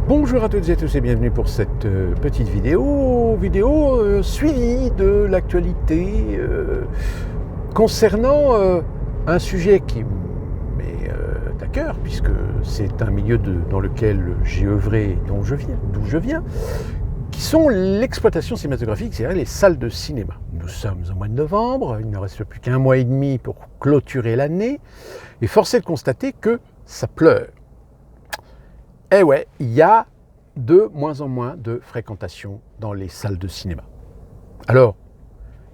Bonjour à toutes et à tous et bienvenue pour cette petite vidéo suivie de l'actualité concernant un sujet qui m'est à cœur puisque c'est un milieu dans lequel j'ai œuvré et d'où je viens, qui sont l'exploitation cinématographique, c'est-à-dire les salles de cinéma. Nous sommes au mois de novembre, il ne reste plus qu'un mois et demi pour clôturer l'année et force est de constater que ça pleure. Eh ouais, il y a de moins en moins de fréquentation dans les salles de cinéma. Alors,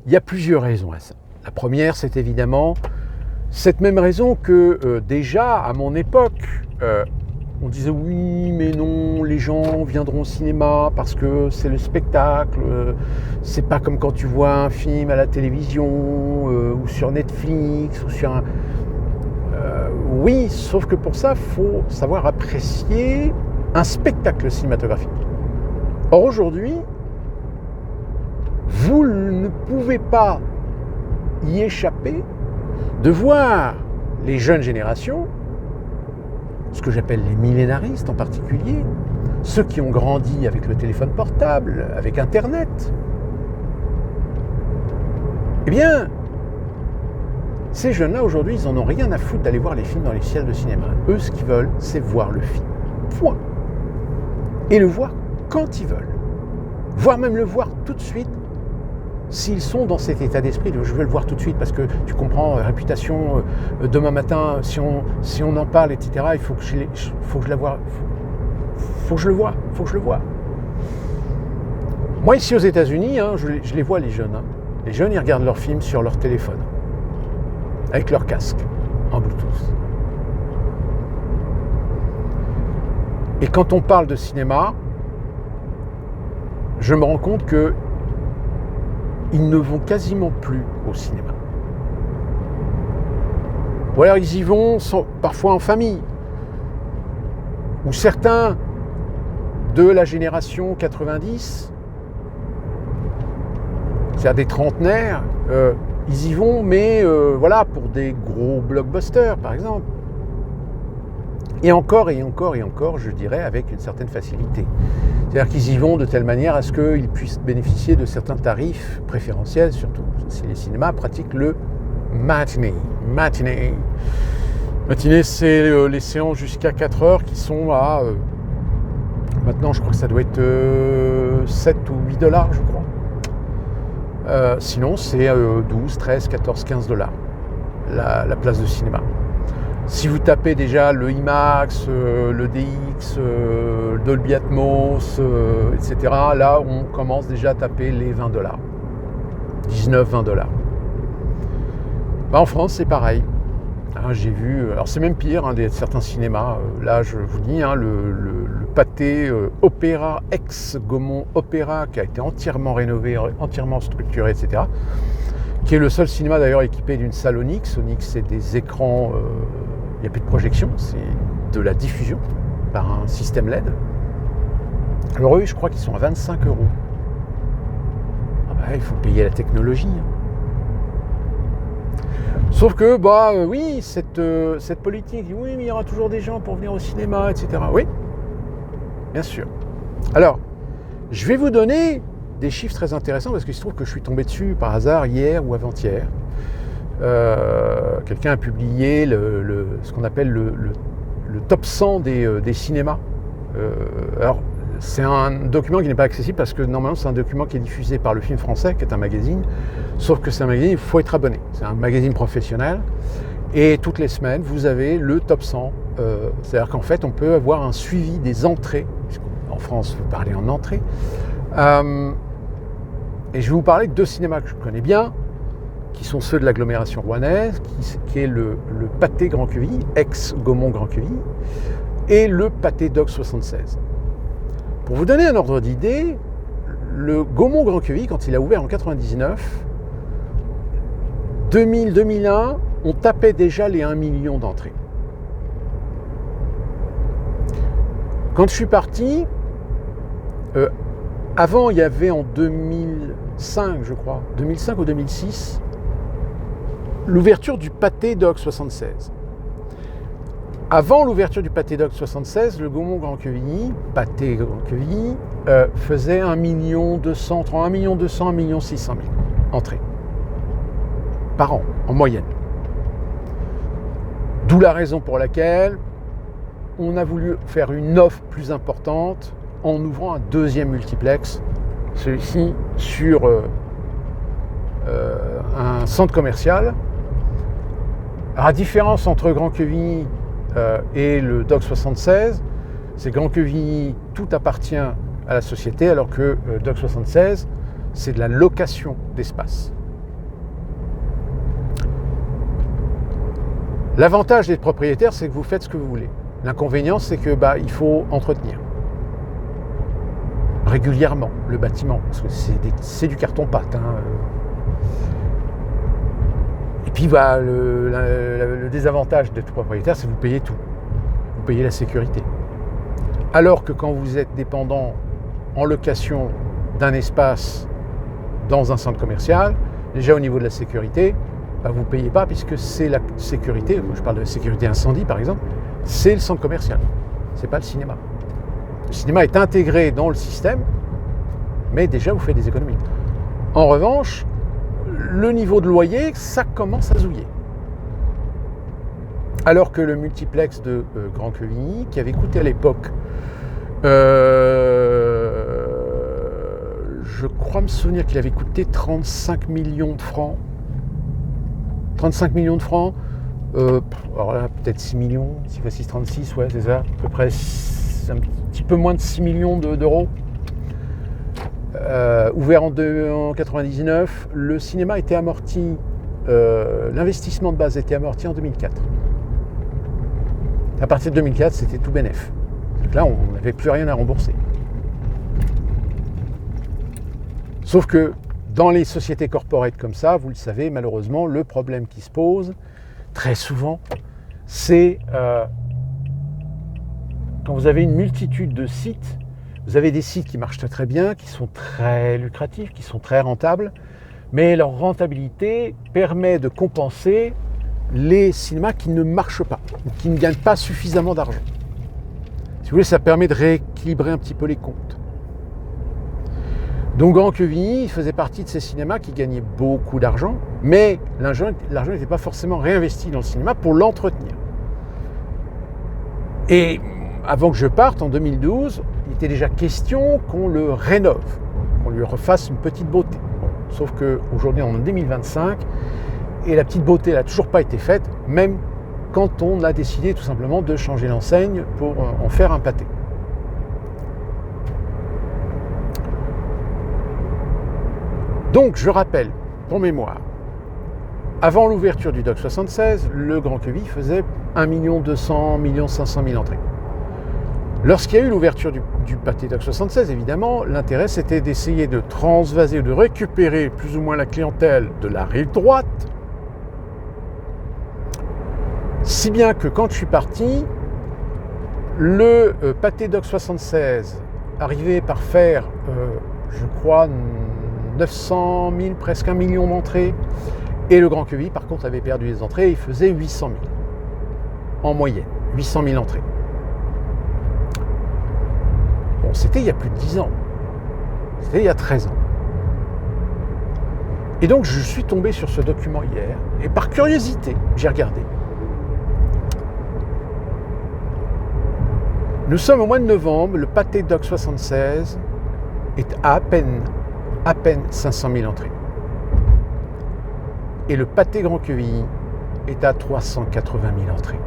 il y a plusieurs raisons à ça. La première, c'est évidemment cette même raison que déjà, à mon époque, on disait oui, mais non, les gens viendront au cinéma parce que c'est le spectacle, c'est pas comme quand tu vois un film à la télévision ou sur Netflix ou sur un... oui, sauf que pour ça, il faut savoir apprécier un spectacle cinématographique. Or aujourd'hui, vous ne pouvez pas y échapper de voir les jeunes générations, ce que j'appelle les millénaristes en particulier, ceux qui ont grandi avec le téléphone portable, avec Internet. Eh bien, ces jeunes-là, aujourd'hui, ils n'en ont rien à foutre d'aller voir les films dans les salles de cinéma. Eux, ce qu'ils veulent, c'est voir le film. Point. Et le voir quand ils veulent. Voire même le voir tout de suite, s'ils sont dans cet état d'esprit de « je veux le voir tout de suite » parce que tu comprends, réputation, demain matin, si on en parle, etc., il faut que je le voie. Moi, ici aux États-Unis, je les vois, les jeunes. Les jeunes, ils regardent leurs films sur leur téléphone. Avec leur casque, en Bluetooth. Et quand on parle de cinéma, je me rends compte que ils ne vont quasiment plus au cinéma. Ou alors ils y vont parfois en famille. Ou certains de la génération 90, c'est-à-dire des trentenaires, ils y vont, mais voilà, pour des gros blockbusters, par exemple. Et encore, je dirais, avec une certaine facilité. C'est-à-dire qu'ils y vont de telle manière à ce qu'ils puissent bénéficier de certains tarifs préférentiels, surtout si les cinémas pratiquent le matinée. Matinée, c'est les séances jusqu'à 4 heures qui sont à... maintenant, je crois que ça doit être 7 ou 8 dollars, je crois. Sinon, c'est 12, 13, 14, 15 dollars la place de cinéma. Si vous tapez déjà le IMAX, le DX, le Dolby Atmos, etc., là, on commence déjà à taper les 20 dollars. 19, 20 dollars. En France, c'est pareil. J'ai vu, alors c'est même pire, certains cinémas. Là, je vous dis, le pâté Opéra, ex-Gaumont Opéra, qui a été entièrement rénové, entièrement structuré, etc., qui est le seul cinéma d'ailleurs équipé d'une salle Onyx. Onyx, c'est des écrans, il n'y a plus de projection, c'est de la diffusion par un système LED. Alors eux, je crois qu'ils sont à 25 €. Il faut payer la technologie. Sauf que, oui, cette politique, oui, mais il y aura toujours des gens pour venir au cinéma, etc. Oui, bien sûr. Alors, je vais vous donner des chiffres très intéressants parce qu'il se trouve que je suis tombé dessus par hasard hier ou avant-hier. Quelqu'un a publié ce qu'on appelle le top 100 des cinémas. Alors, c'est un document qui n'est pas accessible parce que normalement c'est un document qui est diffusé par le Film Français, qui est un magazine, sauf que c'est un magazine, il faut être abonné. C'est un magazine professionnel et toutes les semaines vous avez le top 100. C'est-à-dire qu'en fait on peut avoir un suivi des entrées, en France vous parlez en entrée. Et je vais vous parler de 2 cinémas que je connais bien, qui sont ceux de l'agglomération rouennaise, qui est le Pâté Grand Quevilly, ex-Gaumont Grand Quevilly, et le Pâté Doc 76. Pour vous donner un ordre d'idée, le Gaumont Grand Quevilly, quand il a ouvert en 99, 2000-2001, on tapait déjà les 1 million d'entrées. Quand je suis parti, avant, il y avait en 2005, je crois, 2005 ou 2006, l'ouverture du Pâté Doc 76. Avant l'ouverture du Pâté Doc 76, le Gaumont Grand Quevilly, Pâté Grand Quevilly, faisait 1 200 000 entrées par an, en moyenne. D'où la raison pour laquelle on a voulu faire une offre plus importante en ouvrant un deuxième multiplex, celui-ci sur un centre commercial. Alors, la différence entre Grand Quevilly et le Doc 76, c'est Grand Quevilly, tout appartient à la société, alors que Doc 76, c'est de la location d'espace. L'avantage d'être propriétaire, c'est que vous faites ce que vous voulez. L'inconvénient, c'est que il faut entretenir régulièrement le bâtiment, parce que c'est du carton-pâte. Et puis le désavantage d'être propriétaire, c'est que vous payez tout. Vous payez la sécurité. Alors que quand vous êtes dépendant en location d'un espace dans un centre commercial, déjà au niveau de la sécurité, vous ne payez pas, puisque c'est la sécurité, je parle de la sécurité incendie par exemple, c'est le centre commercial, c'est pas le cinéma. Le cinéma est intégré dans le système, mais déjà vous faites des économies. En revanche, le niveau de loyer, ça commence à zouiller. Alors que le multiplex de Grand Quevilly, qui avait coûté à l'époque, je crois me souvenir qu'il avait coûté 35 millions de francs. 35 millions de francs, alors là peut-être 6 millions, 6 x 6, 36, ouais c'est ça, à peu près un petit peu moins de 6 millions d'euros. Ouvert en 1999, le cinéma était amorti, l'investissement de base était amorti en 2004. À partir de 2004, c'était tout bénef. Là, on n'avait plus rien à rembourser. Sauf que dans les sociétés corporate comme ça, vous le savez, malheureusement, le problème qui se pose très souvent, c'est quand vous avez une multitude de sites, vous avez des sites qui marchent très bien, qui sont très lucratifs, qui sont très rentables, mais leur rentabilité permet de compenser les cinémas qui ne marchent pas, ou qui ne gagnent pas suffisamment d'argent. Si vous voulez, ça permet de rééquilibrer un petit peu les comptes. Donc Grand Quevilly faisait partie de ces cinémas qui gagnaient beaucoup d'argent, mais l'argent n'était pas forcément réinvesti dans le cinéma pour l'entretenir. Et avant que je parte, en 2012, il était déjà question qu'on le rénove, qu'on lui refasse une petite beauté. Bon, sauf qu'aujourd'hui, on est en 2025, et la petite beauté n'a toujours pas été faite, même quand on a décidé tout simplement de changer l'enseigne pour en faire un pâté. Donc, je rappelle, pour mémoire, avant l'ouverture du Doc 76, le Grand Quevilly faisait 1 200 500 000 entrées. Lorsqu'il y a eu l'ouverture du Pâté Doc 76, évidemment, l'intérêt c'était d'essayer de transvaser, de récupérer plus ou moins la clientèle de la rive droite. Si bien que quand je suis parti, le Pâté Doc 76 arrivait par faire, je crois, 900 000, presque 1 million d'entrées. Et le Grand Quevilly, par contre, avait perdu les entrées, il faisait 800 000 en moyenne, 800 000 entrées. Bon, c'était il y a plus de 10 ans, c'était il y a 13 ans. Et donc, je suis tombé sur ce document hier, et par curiosité, j'ai regardé. Nous sommes au mois de novembre, le Pâté Doc 76 est à peine 500 000 entrées. Et le Pâté Grand Quevilly est à 380 000 entrées.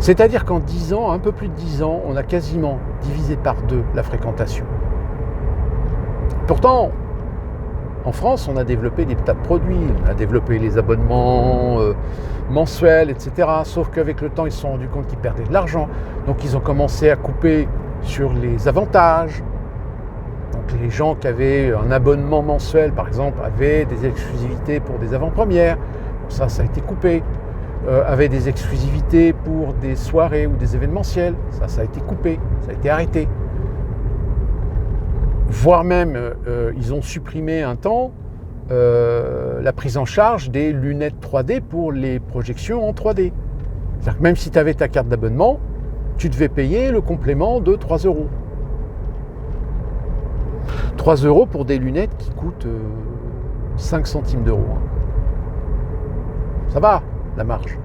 C'est-à-dire qu'en 10 ans, un peu plus de 10 ans, on a quasiment divisé par 2 la fréquentation. Pourtant, en France, on a développé des tas de produits, on a développé les abonnements mensuels, etc. Sauf qu'avec le temps, ils se sont rendus compte qu'ils perdaient de l'argent. Donc, ils ont commencé à couper sur les avantages. Donc, les gens qui avaient un abonnement mensuel, par exemple, avaient des exclusivités pour des avant-premières. Bon, ça a été coupé. Avaient des exclusivités pour des soirées ou des événementiels. Ça a été coupé, ça a été arrêté. Voire même, ils ont supprimé un temps la prise en charge des lunettes 3D pour les projections en 3D. C'est-à-dire que même si tu avais ta carte d'abonnement, tu devais payer le complément de 3 euros. 3 euros pour des lunettes qui coûtent 5 centimes d'euros. Ça va, la marge.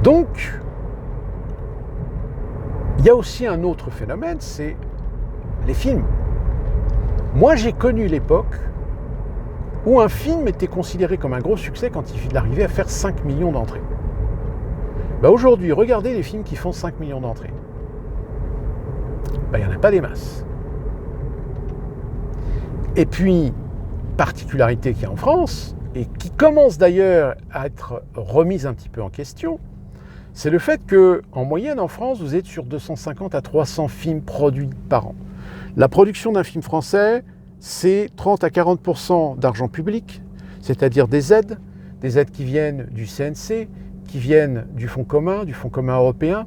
Donc, il y a aussi un autre phénomène, c'est les films. Moi, j'ai connu l'époque où un film était considéré comme un gros succès quand il arrivait à faire 5 millions d'entrées. Aujourd'hui, regardez les films qui font 5 millions d'entrées. Il n'y en a pas des masses. Et puis, particularité qu'il y a en France, et qui commence d'ailleurs à être remise un petit peu en question, c'est le fait qu'en moyenne en France, vous êtes sur 250 à 300 films produits par an. La production d'un film français, c'est 30 à 40% d'argent public, c'est-à-dire des aides qui viennent du CNC, qui viennent du fonds commun européen.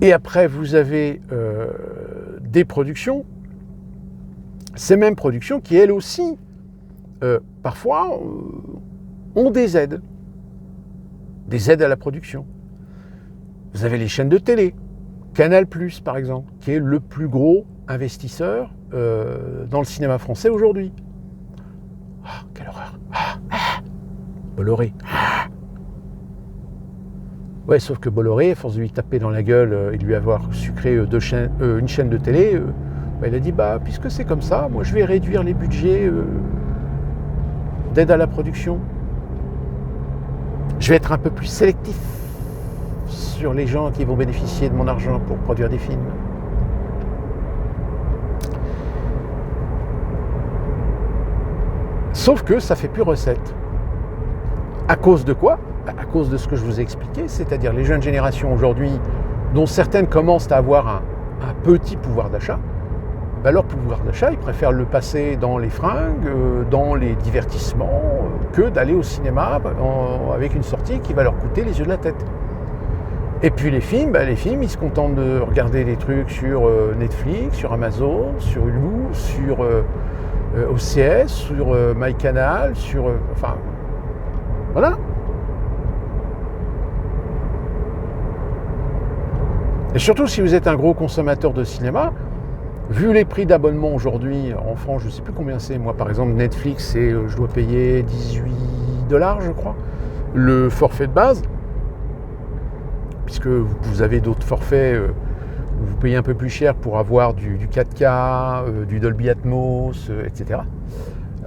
Et après, vous avez des productions, ces mêmes productions qui, elles aussi, parfois, ont des aides à la production. Vous avez les chaînes de télé, Canal+, par exemple, qui est le plus gros investisseur dans le cinéma français aujourd'hui. Ah, quelle horreur. Bolloré. Ouais, sauf que Bolloré, à force de lui taper dans la gueule et de lui avoir sucré une chaîne de télé, il a dit, puisque c'est comme ça, moi je vais réduire les budgets d'aide à la production. Je vais être un peu plus sélectif sur les gens qui vont bénéficier de mon argent pour produire des films. Sauf que ça fait plus recette. À cause de quoi ? À cause de ce que je vous ai expliqué, c'est-à-dire les jeunes générations aujourd'hui, dont certaines commencent à avoir un petit pouvoir d'achat, leur pouvoir d'achat, ils préfèrent le passer dans les fringues, dans les divertissements, que d'aller au cinéma avec une sortie qui va leur coûter les yeux de la tête. Et puis les films, ils se contentent de regarder des trucs sur Netflix, sur Amazon, sur Hulu, sur OCS, sur MyCanal, voilà. Et surtout si vous êtes un gros consommateur de cinéma, vu les prix d'abonnement aujourd'hui en France, je ne sais plus combien c'est. Moi par exemple Netflix, je dois payer 18$ je crois, le forfait de base. Puisque vous avez d'autres forfaits où vous payez un peu plus cher pour avoir du 4K, du Dolby Atmos, etc.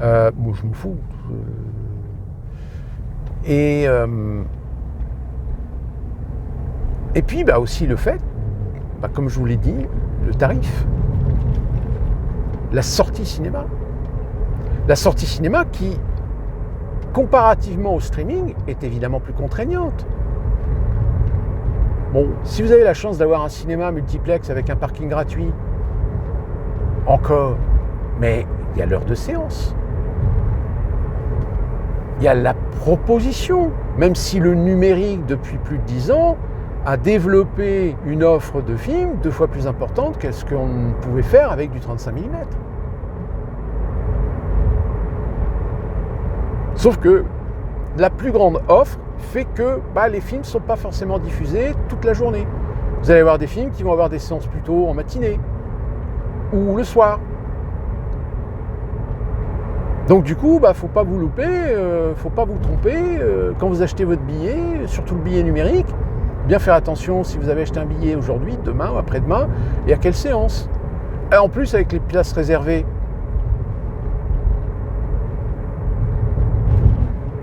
Moi je m'en fous. Et puis aussi le fait, comme je vous l'ai dit, le tarif. La sortie cinéma. La sortie cinéma qui, comparativement au streaming, est évidemment plus contraignante. Bon, si vous avez la chance d'avoir un cinéma multiplex avec un parking gratuit, encore, mais il y a l'heure de séance. Il y a la proposition, même si le numérique, depuis plus de 10 ans, a développé une offre de films 2 fois plus importante que ce qu'on pouvait faire avec du 35 mm. Sauf que la plus grande offre fait que les films ne sont pas forcément diffusés toute la journée. Vous allez avoir des films qui vont avoir des séances plutôt en matinée ou le soir. Donc du coup, faut pas vous louper, faut pas vous tromper quand vous achetez votre billet, surtout le billet numérique. Bien faire attention si vous avez acheté un billet aujourd'hui, demain ou après-demain, et à quelle séance. Et en plus avec les places réservées.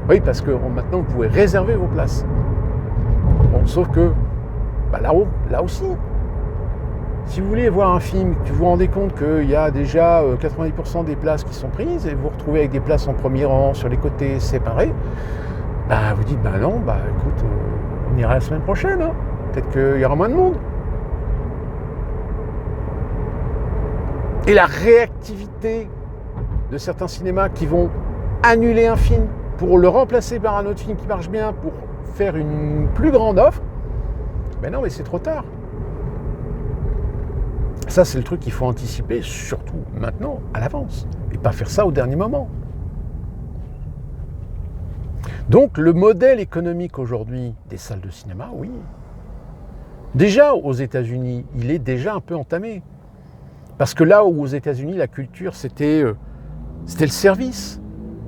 Oui, parce que maintenant vous pouvez réserver vos places. Bon, sauf que là aussi, si vous voulez voir un film, que vous vous rendez compte qu'il y a déjà 90% des places qui sont prises et vous vous retrouvez avec des places en premier rang sur les côtés séparés, vous dites non, écoute, on ira la semaine prochaine, hein. Peut-être qu'il y aura moins de monde. Et la réactivité de certains cinémas qui vont annuler un film pour le remplacer par un autre film qui marche bien, pour faire une plus grande offre, non, mais c'est trop tard. Ça, c'est le truc qu'il faut anticiper, surtout maintenant, à l'avance, et pas faire ça au dernier moment. Donc, le modèle économique aujourd'hui des salles de cinéma, oui. Déjà, aux États-Unis, il est déjà un peu entamé. Parce que là où aux États-Unis, la culture, c'était le service.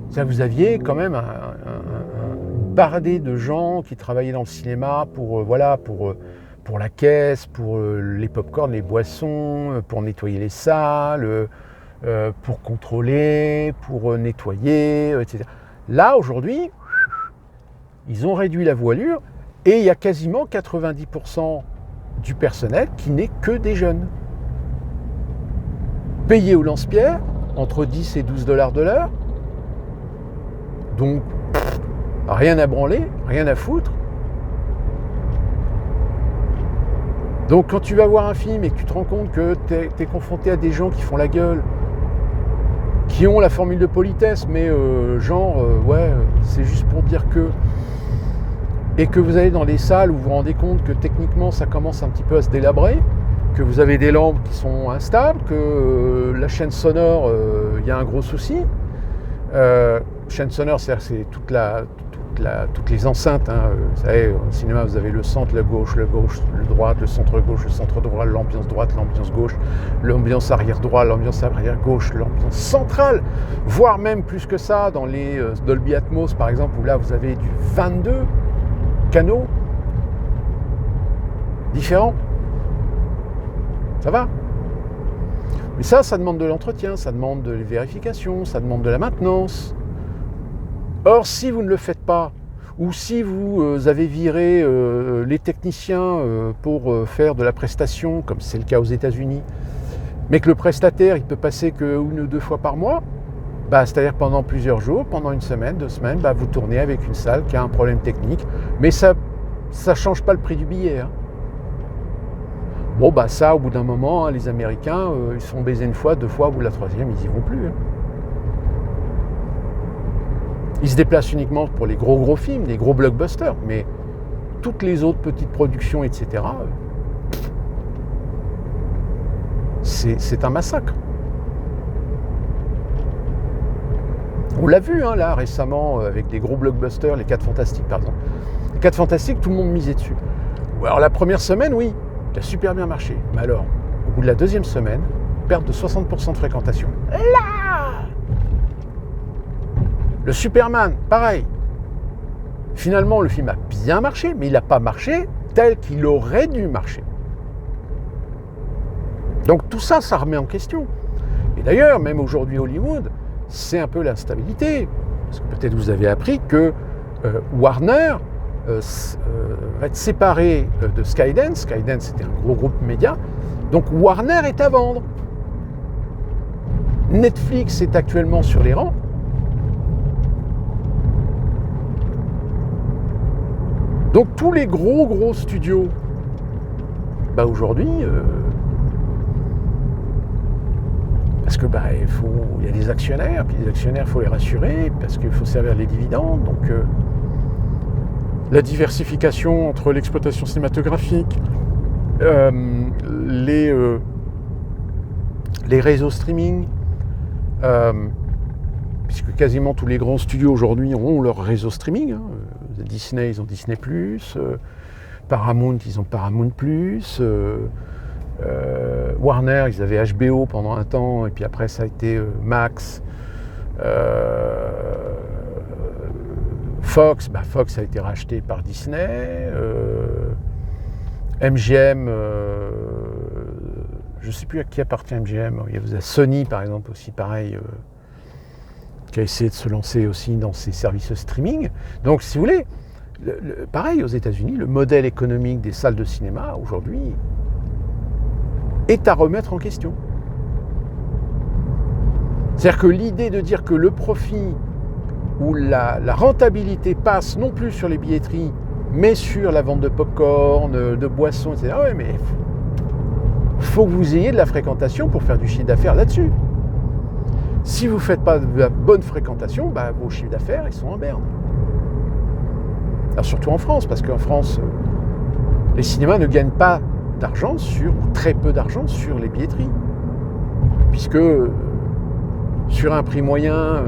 C'est-à-dire que vous aviez quand même une bardée de gens qui travaillaient dans le cinéma pour la caisse, pour les pop-corns, les boissons, pour nettoyer les salles, pour contrôler, pour nettoyer, etc. Là, aujourd'hui, ils ont réduit la voilure et il y a quasiment 90% du personnel qui n'est que des jeunes. Payés au lance-pierre, entre 10 et 12 $ de l'heure. Donc, rien à branler, rien à foutre. Donc, quand tu vas voir un film et que tu te rends compte que tu es confronté à des gens qui font la gueule, qui ont la formule de politesse, mais c'est juste pour dire que... Et que vous allez dans les salles où vous vous rendez compte que techniquement, ça commence un petit peu à se délabrer, que vous avez des lampes qui sont instables, que la chaîne sonore, il y a un gros souci. Chaîne sonore, c'est toutes les enceintes. Hein. Vous savez, au cinéma, vous avez le centre, le gauche, le droite, le centre gauche, le centre droit, l'ambiance droite, l'ambiance gauche, l'ambiance arrière droit, l'ambiance arrière gauche, l'ambiance centrale, voire même plus que ça dans les Dolby Atmos, par exemple, où là, vous avez du 22 canaux différents. Ça va. Mais ça demande de l'entretien, ça demande de la vérification, ça demande de la maintenance. Or, si vous ne le faites pas, ou si vous avez viré les techniciens pour faire de la prestation, comme c'est le cas aux États-Unis, mais que le prestataire, il peut passer que 1 ou 2 fois par mois, c'est-à-dire pendant plusieurs jours, pendant 1 semaine, 2 semaines, vous tournez avec une salle qui a un problème technique, mais ça ne change pas le prix du billet. Hein. Bon, ça, au bout d'un moment, hein, les Américains, ils se font baiser 1 fois, 2 fois, au bout de la 3e, ils n'y vont plus. Hein. Ils se déplacent uniquement pour les gros films, les gros blockbusters, mais toutes les autres petites productions, etc., c'est un massacre. On l'a vu hein, là récemment avec des gros blockbusters, les 4 Fantastiques par exemple. Les 4 Fantastiques, tout le monde misait dessus. Alors la première semaine, oui, qui a super bien marché. Mais alors, au bout de la 2e semaine, perte de 60% de fréquentation. Là, le Superman, pareil. Finalement, le film a bien marché, mais il n'a pas marché tel qu'il aurait dû marcher. Donc tout ça, ça remet en question. Et d'ailleurs, même aujourd'hui Hollywood, c'est un peu l'instabilité. Parce que peut-être vous avez appris que Warner va être séparé de Skydance. Skydance, c'était un gros groupe média. Donc Warner est à vendre. Netflix est actuellement sur les rangs. Donc tous les gros studios, aujourd'hui, parce que il y a des actionnaires, puis les actionnaires, il faut les rassurer, parce qu'il faut servir les dividendes. Donc la diversification entre l'exploitation cinématographique, les réseaux streaming, puisque quasiment tous les grands studios aujourd'hui ont leur réseau streaming. Hein. Disney, ils ont Disney+, Paramount, ils ont Paramount+, Warner, ils avaient HBO pendant un temps, et puis après ça a été Max. Fox, Fox a été racheté par Disney. MGM, je ne sais plus à qui appartient MGM. Il y a Sony, par exemple, aussi pareil, qui a essayé de se lancer aussi dans ses services streaming. Donc, si vous voulez, pareil aux États-Unis, le modèle économique des salles de cinéma, aujourd'hui, est à remettre en question. C'est-à-dire que l'idée de dire que le profit ou la rentabilité passe non plus sur les billetteries, mais sur la vente de pop-corn, de boissons, etc. Ouais, mais faut que vous ayez de la fréquentation pour faire du chiffre d'affaires là-dessus. Si vous ne faites pas de la bonne fréquentation, vos chiffres d'affaires, ils sont en berne. Alors surtout en France, parce qu'en France, les cinémas ne gagnent pas d'argent ou très peu d'argent sur les billetteries. Puisque sur un prix moyen,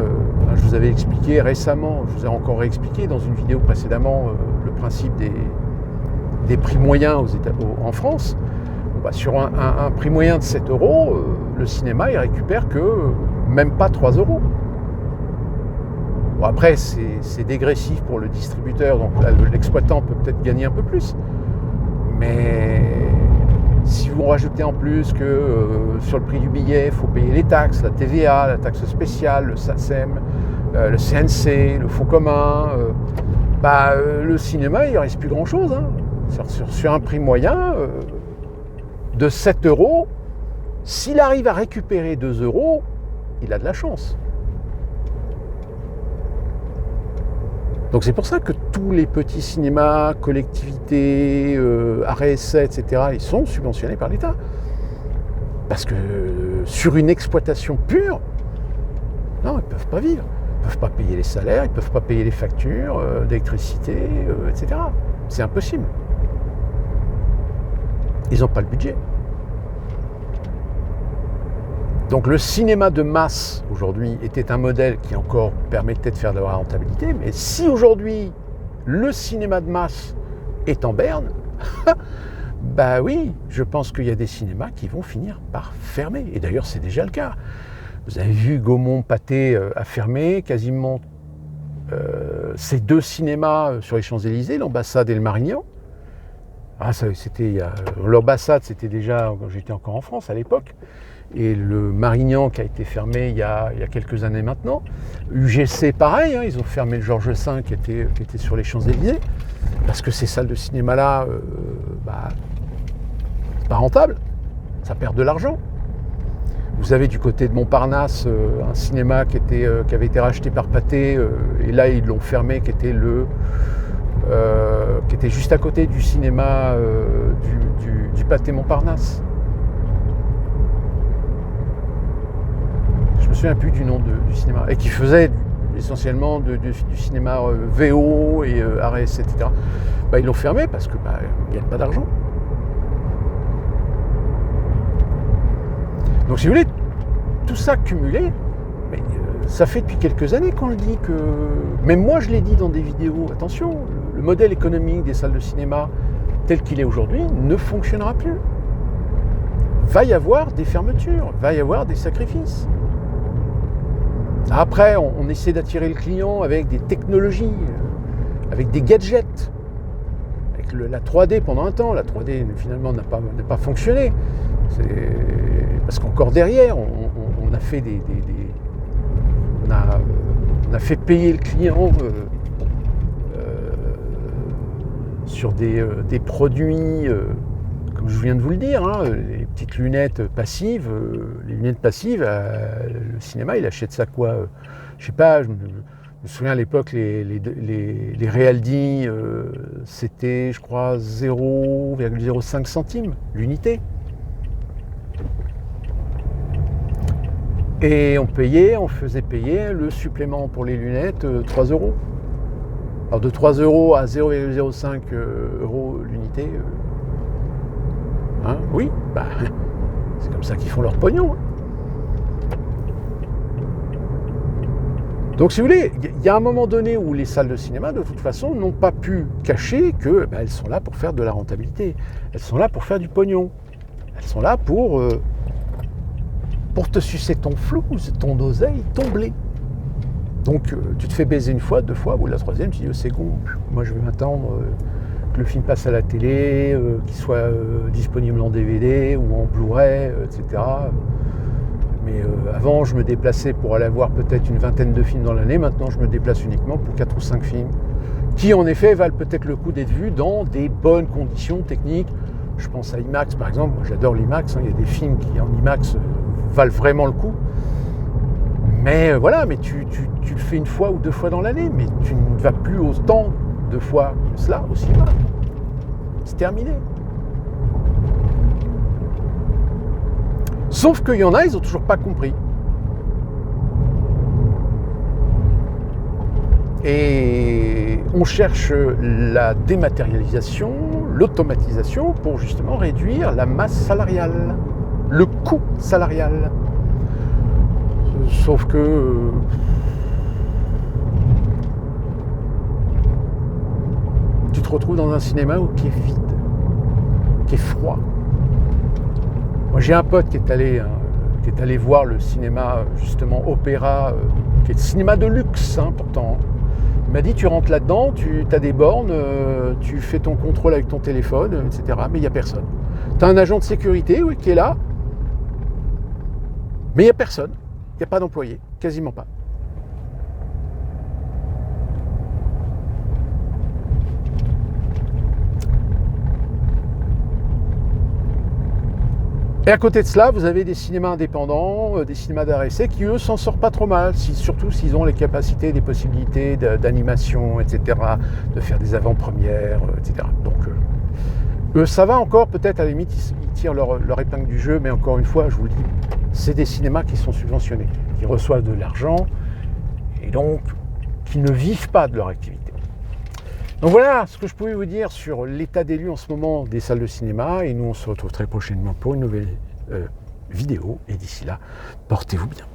je vous avais expliqué récemment, je vous ai encore réexpliqué dans une vidéo précédemment le principe des prix moyens en France. Sur un prix moyen de 7 €, le cinéma il récupère que même pas 3 €. Bon, après c'est dégressif pour le distributeur, donc là, l'exploitant peut peut-être gagner un peu plus. Mais si vous rajoutez en plus que sur le prix du billet, il faut payer les taxes, la TVA, la taxe spéciale, le SACEM, le CNC, le fonds commun, le cinéma il ne reste plus grand-chose. Hein. Sur un prix moyen de 7 €, s'il arrive à récupérer 2 €, il a de la chance. Donc c'est pour ça que tous les petits cinémas, collectivités, arrêts essais, etc., ils sont subventionnés par l'État. Parce que sur une exploitation pure, non, ils ne peuvent pas vivre. Ils ne peuvent pas payer les salaires, ils ne peuvent pas payer les factures d'électricité, etc. C'est impossible. Ils n'ont pas le budget. Donc le cinéma de masse aujourd'hui était un modèle qui encore permettait de faire de la rentabilité, mais si aujourd'hui le cinéma de masse est en berne, oui, je pense qu'il y a des cinémas qui vont finir par fermer. Et d'ailleurs c'est déjà le cas. Vous avez vu Gaumont-Pathé a fermé quasiment ces 2 cinémas sur les Champs-Élysées, l'Ambassade et le Marignan. L'ambassade, c'était déjà quand j'étais encore en France à l'époque, et le Marignan qui a été fermé il y a quelques années maintenant. UGC, pareil, hein, ils ont fermé le Georges V qui était sur les Champs-Élysées, parce que ces salles de cinéma-là, c'est pas rentable, ça perd de l'argent. Vous avez du côté de Montparnasse un cinéma qui avait été racheté par Pathé, et là ils l'ont fermé, qui était juste à côté du cinéma du Pathé Montparnasse. Je me souviens plus du nom du cinéma, et qui faisait essentiellement du cinéma VO et arrêt, etc. Ils l'ont fermé parce que ils ne gagnent pas d'argent. Donc si vous voulez, tout ça cumulé, ça fait depuis quelques années qu'on le dit que... Même moi je l'ai dit dans des vidéos, attention, le modèle économique des salles de cinéma tel qu'il est aujourd'hui ne fonctionnera plus. Va y avoir des fermetures, va y avoir des sacrifices. Après, on essaie d'attirer le client avec des technologies, avec des gadgets, avec la 3D pendant un temps. La 3D finalement n'a pas fonctionné. Parce qu'encore derrière, on a fait on a fait payer le client sur des produits, comme je viens de vous le dire, hein, les petites lunettes passives. Les lunettes passives, le cinéma, il achète ça quoi je sais pas, je me souviens à l'époque, les Realdi, c'était, je crois, 0,05 centimes l'unité. Et on faisait payer le supplément pour les lunettes 3 €. Alors de 3 € à 0,05 € l'unité, oui, c'est comme ça qu'ils font leur pognon. Hein. Donc si vous voulez, il y a un moment donné où les salles de cinéma, de toute façon, n'ont pas pu cacher qu'elles sont là pour faire de la rentabilité. Elles sont là pour faire du pognon. Elles sont là pour te sucer ton flouze, ton oseille, ton blé. Donc tu te fais baiser une fois, 2 fois, ou la 3e, tu dis c'est bon, moi je vais m'attendre que le film passe à la télé, qu'il soit disponible en DVD ou en Blu-ray, etc. Mais avant, je me déplaçais pour aller voir peut-être une vingtaine de films dans l'année. Maintenant, je me déplace uniquement pour 4 ou 5 films qui, en effet, valent peut-être le coup d'être vus dans des bonnes conditions techniques. Je pense à IMAX, par exemple. Moi, j'adore l'IMAX. Il y a des films qui, en IMAX, valent vraiment le coup. Mais voilà, mais tu le fais 1 fois ou 2 fois dans l'année. Mais tu ne vas plus autant de fois que cela au cinéma. C'est terminé. Sauf qu'il y en a, ils n'ont toujours pas compris. Et on cherche la dématérialisation, l'automatisation pour justement réduire la masse salariale, le coût salarial. Sauf que tu te retrouves dans un cinéma qui est vide, qui est froid. Moi j'ai un pote qui est allé voir le cinéma justement Opéra, qui est le cinéma de luxe pourtant. Il m'a dit tu rentres là-dedans, tu as des bornes, tu fais ton contrôle avec ton téléphone, etc. Mais il n'y a personne. Tu as un agent de sécurité qui est là, mais il n'y a personne. Il n'y a pas d'employé, quasiment pas. Et à côté de cela, vous avez des cinémas indépendants, des cinémas d'art essai qui, eux, s'en sortent pas trop mal, surtout s'ils ont les capacités, des possibilités d'animation, etc., de faire des avant-premières, etc. Donc, eux, ça va encore, peut-être, à la limite, ils tirent leur épingle du jeu, mais encore une fois, je vous le dis, c'est des cinémas qui sont subventionnés, qui reçoivent de l'argent, et donc, qui ne vivent pas de leur activité. Donc voilà ce que je pouvais vous dire sur l'état des lieux en ce moment des salles de cinéma. Et nous, on se retrouve très prochainement pour une nouvelle vidéo. Et d'ici là, portez-vous bien.